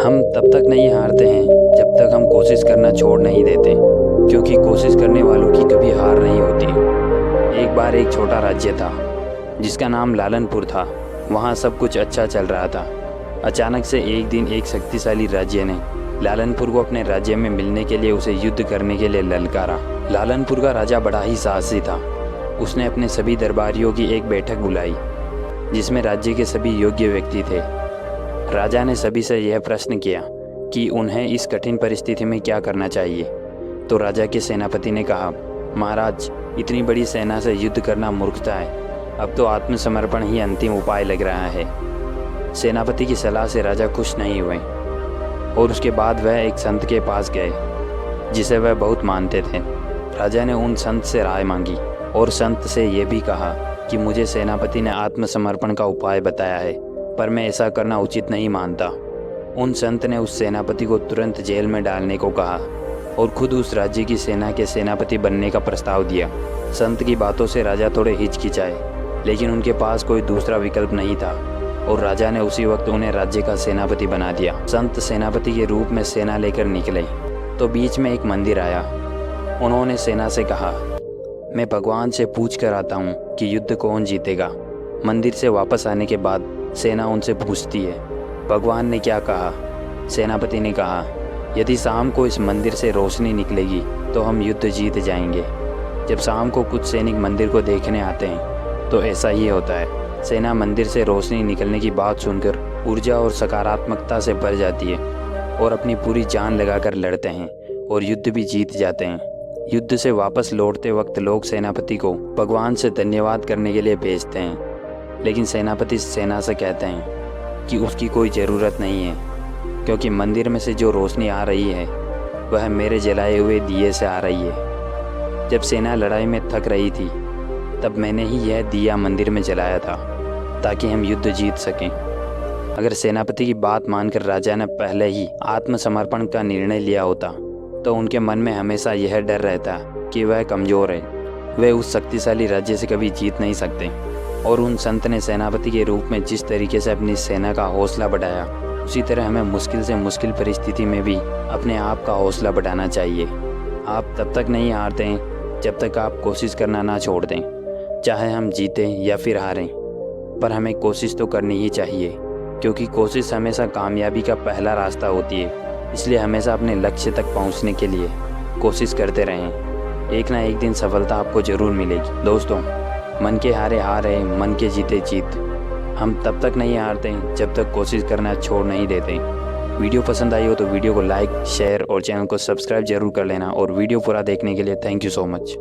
हम तब तक नहीं हारते हैं जब तक हम कोशिश करना छोड़ नहीं देते, क्योंकि कोशिश करने वालों की कभी हार नहीं होती। एक बार एक छोटा राज्य था जिसका नाम लालनपुर था। वहाँ सब कुछ अच्छा चल रहा था। अचानक से एक दिन एक शक्तिशाली राज्य ने लालनपुर को अपने राज्य में मिलने के लिए उसे युद्ध करने के लिए ललकारा। लालनपुर का राजा बड़ा ही साहसी था। उसने अपने सभी दरबारियों की एक बैठक बुलाई जिसमें राज्य के सभी योग्य व्यक्ति थे। राजा ने सभी से यह प्रश्न किया कि उन्हें इस कठिन परिस्थिति में क्या करना चाहिए। तो राजा के सेनापति ने कहा, महाराज, इतनी बड़ी सेना से युद्ध करना मूर्खता है। अब तो आत्मसमर्पण ही अंतिम उपाय लग रहा है। सेनापति की सलाह से राजा खुश नहीं हुए और उसके बाद वह एक संत के पास गए जिसे वह बहुत मानते थे। राजा ने उन संत से राय मांगी और संत से यह भी कहा कि मुझे सेनापति ने आत्मसमर्पण का उपाय बताया है, पर मैं ऐसा करना उचित नहीं मानता। उन संत ने उस सेनापति को तुरंत जेल में डालने को कहा और खुद उस राज्य की सेना के सेनापति बनने का प्रस्ताव दिया। संत की बातों से राजा थोड़े हिचकिचाए, लेकिन उनके पास कोई दूसरा विकल्प नहीं था और राजा ने उसी वक्त उन्हें राज्य का सेनापति बना दिया। संत सेनापति के रूप में सेना लेकर निकले तो बीच में एक मंदिर आया। उन्होंने सेना से कहा, मैं भगवान से पूछ कर आता हूँ कि युद्ध कौन जीतेगा। मंदिर से वापस आने के बाद सेना उनसे पूछती है, भगवान ने क्या कहा। सेनापति ने कहा, यदि शाम को इस मंदिर से रोशनी निकलेगी तो हम युद्ध जीत जाएंगे। जब शाम को कुछ सैनिक मंदिर को देखने आते हैं तो ऐसा ही होता है। सेना मंदिर से रोशनी निकलने की बात सुनकर ऊर्जा और सकारात्मकता से भर जाती है और अपनी पूरी जान लगाकर लड़ते हैं और युद्ध भी जीत जाते हैं। युद्ध से वापस लौटते वक्त लोग सेनापति को भगवान से धन्यवाद करने के लिए भेजते हैं, लेकिन सेनापति सेना से कहते हैं कि उसकी कोई ज़रूरत नहीं है, क्योंकि मंदिर में से जो रोशनी आ रही है वह मेरे जलाए हुए दिए से आ रही है। जब सेना लड़ाई में थक रही थी तब मैंने ही यह दिया मंदिर में जलाया था ताकि हम युद्ध जीत सकें। अगर सेनापति की बात मानकर राजा ने पहले ही आत्मसमर्पण का निर्णय लिया होता तो उनके मन में हमेशा यह डर रहता कि वह कमज़ोर है, वे उस शक्तिशाली राज्य से कभी जीत नहीं सकते। और उन संत ने सेनापति के रूप में जिस तरीके से अपनी सेना का हौसला बढ़ाया, उसी तरह हमें मुश्किल से मुश्किल परिस्थिति में भी अपने आप का हौसला बढ़ाना चाहिए। आप तब तक नहीं हारते हैं जब तक आप कोशिश करना ना छोड़ दें। चाहे हम जीतें या फिर हारें, पर हमें कोशिश तो करनी ही चाहिए, क्योंकि कोशिश हमेशा कामयाबी का पहला रास्ता होती है। इसलिए हमेशा अपने लक्ष्य तक पहुंचने के लिए कोशिश करते रहें। एक ना एक दिन सफलता आपको ज़रूर मिलेगी। दोस्तों, मन के हारे हार है, मन के जीते जीत। हम तब तक नहीं हारते जब तक कोशिश करना छोड़ नहीं देते। वीडियो पसंद आई हो तो वीडियो को लाइक, शेयर और चैनल को सब्सक्राइब जरूर कर लेना। और वीडियो पूरा देखने के लिए थैंक यू सो मच।